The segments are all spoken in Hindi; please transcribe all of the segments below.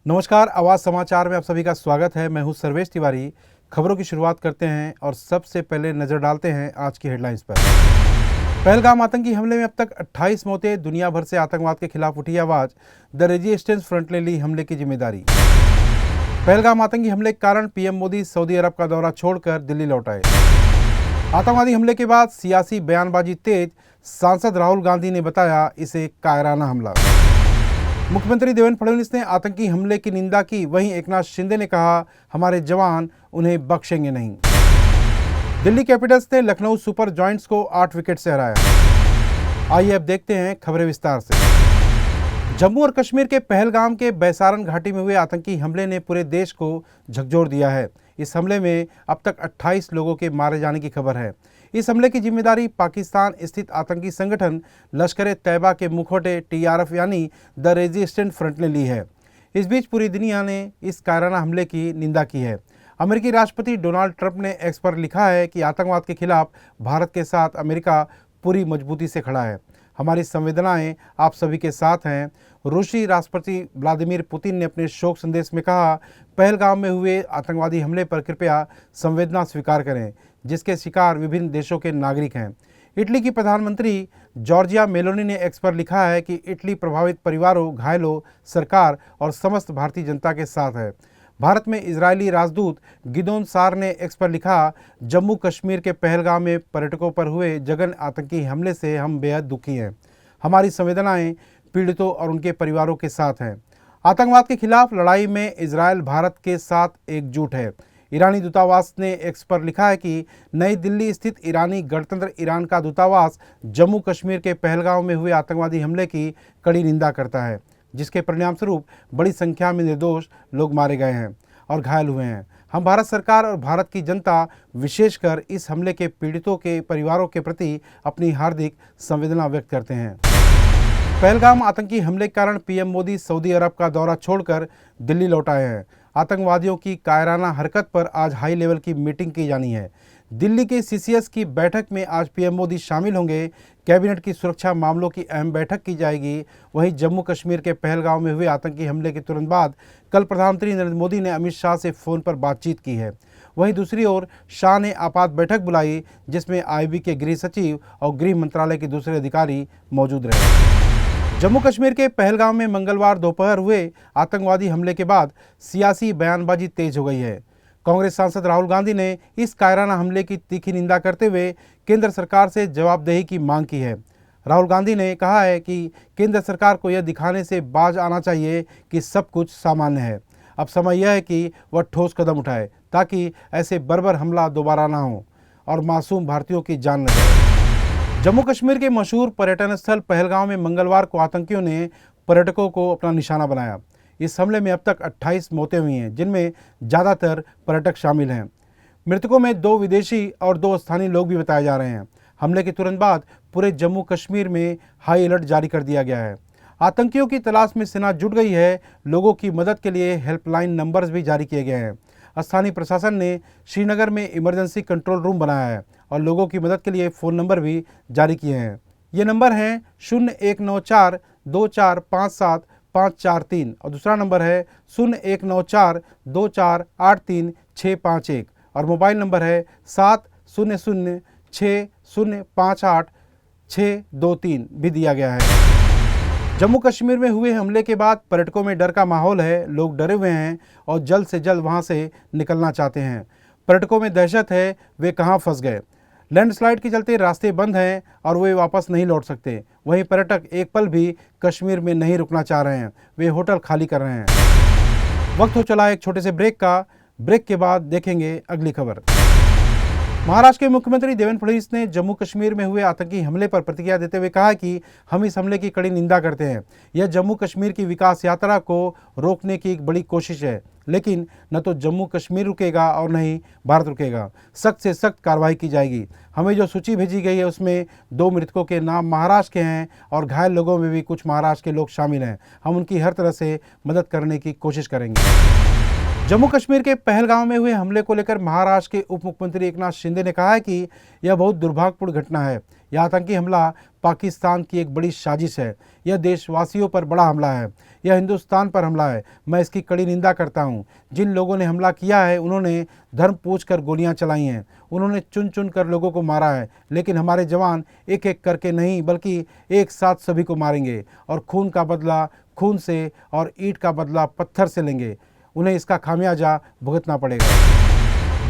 नमस्कार, आवाज़ समाचार में आप सभी का स्वागत है। मैं हूं सर्वेश तिवारी। खबरों की शुरुआत करते हैं और सबसे पहले नज़र डालते हैं आज की हेडलाइंस पर। पहलगाम आतंकी हमले में अब तक 28 मौतें। दुनिया भर से आतंकवाद के खिलाफ उठी आवाज़। द रेजिस्टेंस फ्रंट ने ली हमले की जिम्मेदारी। पहलगाम आतंकी हमले के कारण पीएम मोदी सऊदी अरब का दौरा छोड़कर दिल्ली लौट आए। आतंकवादी हमले के बाद सियासी बयानबाजी तेज। सांसद राहुल गांधी ने बताया इसे कायराना हमला। मुख्यमंत्री देवेंद्र फडणवीस ने आतंकी हमले की निंदा की। वहीं एकनाथ शिंदे ने कहा, हमारे जवान उन्हें बख्शेंगे नहीं। दिल्ली कैपिटल्स ने लखनऊ सुपर जॉयंट्स को 8 विकेट से हराया। आइए अब देखते हैं खबरें विस्तार से। जम्मू और कश्मीर के पहलगाम के बैसारन घाटी में हुए आतंकी हमले ने पूरे देश को झकझोर दिया है। इस हमले में अब तक 28 लोगों के मारे जाने की खबर है। इस हमले की जिम्मेदारी पाकिस्तान स्थित आतंकी संगठन लश्कर ए तैयबा के मुखौटे टीआरएफ यानी द रेजिस्टेंस फ्रंट ने ली है। इस बीच पूरी दुनिया ने इस कायराना हमले की निंदा की है। अमेरिकी राष्ट्रपति डोनाल्ड ट्रंप ने एक्स पर लिखा है कि आतंकवाद के खिलाफ भारत के साथ अमेरिका पूरी मजबूती से खड़ा है। हमारी संवेदनाएं आप सभी के साथ हैं। रूसी राष्ट्रपति व्लादिमीर पुतिन ने अपने शोक संदेश में कहा, पहलगाम में हुए आतंकवादी हमले पर कृपया संवेदना स्वीकार करें, जिसके शिकार विभिन्न देशों के नागरिक हैं। इटली की प्रधानमंत्री जॉर्जिया मेलोनी ने एक्स पर लिखा है कि इटली प्रभावित परिवारों, घायलों, सरकार और समस्त भारतीय जनता के साथ है। भारत में इजरायली राजदूत गिदोन सार ने एक्स पर लिखा, जम्मू कश्मीर के पहलगाम में पर्यटकों पर हुए जघन्य आतंकी हमले से हम बेहद दुखी हैं। हमारी संवेदनाएं पीड़ितों और उनके परिवारों के साथ हैं। आतंकवाद के खिलाफ लड़ाई में इजरायल भारत के साथ एकजुट है। ईरानी दूतावास ने एक्स पर लिखा है कि नई दिल्ली स्थित ईरानी गणतंत्र ईरान का दूतावास जम्मू कश्मीर के पहलगाम में हुए आतंकवादी हमले की कड़ी निंदा करता है, जिसके परिणामस्वरूप बड़ी संख्या में निर्दोष लोग मारे गए हैं और घायल हुए हैं। हम भारत सरकार और भारत की जनता विशेषकर इस हमले के पीड़ितों के परिवारों के प्रति अपनी हार्दिक संवेदना व्यक्त करते हैं। पहलगाम आतंकी हमले के कारण पीएम मोदी सऊदी अरब का दौरा छोड़कर दिल्ली लौट आए हैं। आतंकवादियों की कायराना हरकत पर आज हाई लेवल की मीटिंग की जानी है। दिल्ली के सीसीएस की बैठक में आज पीएम मोदी शामिल होंगे। कैबिनेट की सुरक्षा मामलों की अहम बैठक की जाएगी। वहीं जम्मू कश्मीर के पहलगाम में हुए आतंकी हमले के तुरंत बाद कल प्रधानमंत्री नरेंद्र मोदी ने अमित शाह से फ़ोन पर बातचीत की है। वहीं दूसरी ओर शाह ने आपात बैठक बुलाई, जिसमें आईबी के गृह सचिव और गृह मंत्रालय के दूसरे अधिकारी मौजूद रहे। जम्मू कश्मीर के पहलगाम में मंगलवार दोपहर हुए आतंकवादी हमले के बाद सियासी बयानबाजी तेज हो गई है। कांग्रेस सांसद राहुल गांधी ने इस कायराना हमले की तीखी निंदा करते हुए केंद्र सरकार से जवाबदेही की मांग की है। राहुल गांधी ने कहा है कि केंद्र सरकार को यह दिखाने से बाज आना चाहिए कि सब कुछ सामान्य है। अब समय यह है कि वह ठोस कदम उठाए ताकि ऐसे बर्बर हमला दोबारा ना हो और मासूम भारतीयों की जान न जाए। जम्मू कश्मीर के मशहूर पर्यटन स्थल पहलगाम में मंगलवार को आतंकियों ने पर्यटकों को अपना निशाना बनाया। इस हमले में अब तक 28 मौतें हुई हैं, जिनमें ज़्यादातर पर्यटक शामिल हैं। मृतकों में 2 विदेशी और 2 स्थानीय लोग भी बताए जा रहे हैं। हमले के तुरंत बाद पूरे जम्मू कश्मीर में हाई अलर्ट जारी कर दिया गया है। आतंकियों की तलाश में सेना जुट गई है। लोगों की मदद के लिए हेल्पलाइन नंबर्स भी जारी किए गए हैं। स्थानीय प्रशासन ने श्रीनगर में इमरजेंसी कंट्रोल रूम बनाया है और लोगों की मदद के लिए फ़ोन नंबर भी जारी किए हैं। ये नंबर हैं 0194 2457 543 और दूसरा नंबर है 0194 2483 651 और मोबाइल नंबर है 700 6058 623 भी दिया गया है। जम्मू कश्मीर में हुए हमले के बाद पर्यटकों में डर का माहौल है। लोग डरे हुए हैं और जल्द से जल्द वहां से निकलना चाहते हैं। पर्यटकों में दहशत है, वे कहां फंस गए। लैंडस्लाइड के चलते रास्ते बंद हैं और वे वापस नहीं लौट सकते। वहीं पर्यटक एक पल भी कश्मीर में नहीं रुकना चाह रहे हैं, वे होटल खाली कर रहे हैं। वक्त हो चला एक छोटे से ब्रेक का। ब्रेक के बाद देखेंगे अगली खबर। महाराष्ट्र के मुख्यमंत्री देवेंद्र फडणवीस ने जम्मू कश्मीर में हुए आतंकी हमले पर प्रतिक्रिया देते हुए कहा कि हम इस हमले की कड़ी निंदा करते हैं। यह जम्मू कश्मीर की विकास यात्रा को रोकने की एक बड़ी कोशिश है, लेकिन न तो जम्मू कश्मीर रुकेगा और न ही भारत रुकेगा। सख्त से सख्त कार्रवाई की जाएगी। हमें जो सूची भेजी गई है उसमें 2 मृतकों के नाम महाराष्ट्र के हैं और घायल लोगों में भी कुछ महाराष्ट्र के लोग शामिल हैं। हम उनकी हर तरह से मदद करने की कोशिश करेंगे। जम्मू कश्मीर के पहलगाम में हुए हमले को लेकर महाराष्ट्र के उप मुख्यमंत्री एकनाथ शिंदे ने कहा है कि यह बहुत दुर्भाग्यपूर्ण घटना है। यह आतंकी हमला पाकिस्तान की एक बड़ी साजिश है। यह देशवासियों पर बड़ा हमला है। यह हिंदुस्तान पर हमला है। मैं इसकी कड़ी निंदा करता हूं। जिन लोगों ने हमला किया है उन्होंने धर्म पूछकर गोलियां चलाई हैं। उन्होंने चुन चुन कर लोगों को मारा है, लेकिन हमारे जवान एक एक करके नहीं बल्कि एक साथ सभी को मारेंगे और खून का बदला खून से और ईंट का बदला पत्थर से लेंगे। उन्हें इसका खामियाजा भुगतना पड़ेगा।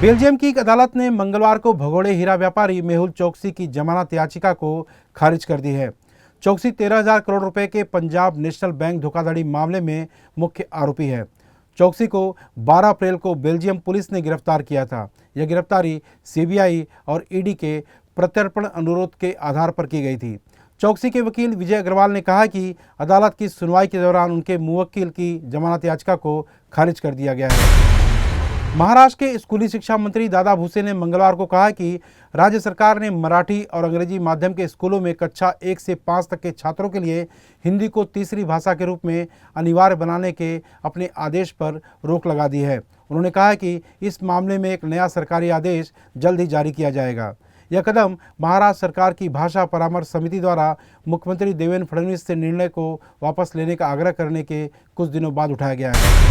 बेल्जियम की एक अदालत ने मंगलवार को भगोड़े हीरा व्यापारी मेहुल चोकसी की जमानत याचिका को खारिज कर दी है। चोकसी 13,000 करोड़ रुपए के पंजाब नेशनल बैंक धोखाधड़ी मामले में मुख्य आरोपी है। चोकसी को 12 अप्रैल को बेल्जियम पुलिस ने गिरफ्तार किया था। यह गिरफ्तारी सीबीआई और ईडी के प्रत्यर्पण अनुरोध के आधार पर की गई थी। चोकसी के वकील विजय अग्रवाल ने कहा कि अदालत की सुनवाई के दौरान उनके मुवक्किल की जमानत याचिका को खारिज कर दिया गया है। महाराष्ट्र के स्कूली शिक्षा मंत्री दादा भुसे ने मंगलवार को कहा कि राज्य सरकार ने मराठी और अंग्रेजी माध्यम के स्कूलों में कक्षा 1 से 5 तक के छात्रों के लिए हिंदी को तीसरी भाषा के रूप में अनिवार्य बनाने के अपने आदेश पर रोक लगा दी है। उन्होंने कहा कि इस मामले में एक नया सरकारी आदेश जल्द ही जारी किया जाएगा। यह कदम महाराष्ट्र सरकार की भाषा परामर्श समिति द्वारा मुख्यमंत्री देवेंद्र फडणवीस से निर्णय को वापस लेने का आग्रह करने के कुछ दिनों बाद उठाया गया है।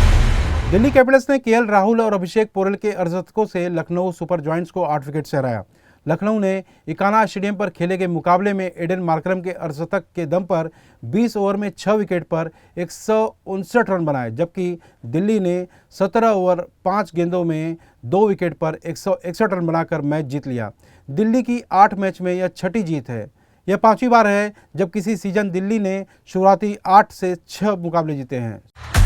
दिल्ली कैपिटल्स ने केएल राहुल और अभिषेक पोरेल के अर्धशतकों से लखनऊ सुपर जॉयंट्स को 8 विकेट से हराया। लखनऊ ने इकाना स्टेडियम पर खेले गए मुकाबले में एडन मार्करम के अर्धशतक के दम पर 20 ओवर में 6 विकेट पर 159 रन बनाए, जबकि दिल्ली ने 17 ओवर 5 गेंदों में 2 विकेट पर 161 रन बनाकर मैच जीत लिया। दिल्ली की 8 मैच में यह छठी जीत है। यह 5वीं बार है जब किसी सीजन दिल्ली ने शुरुआती 8 से 6 मुकाबले जीते हैं।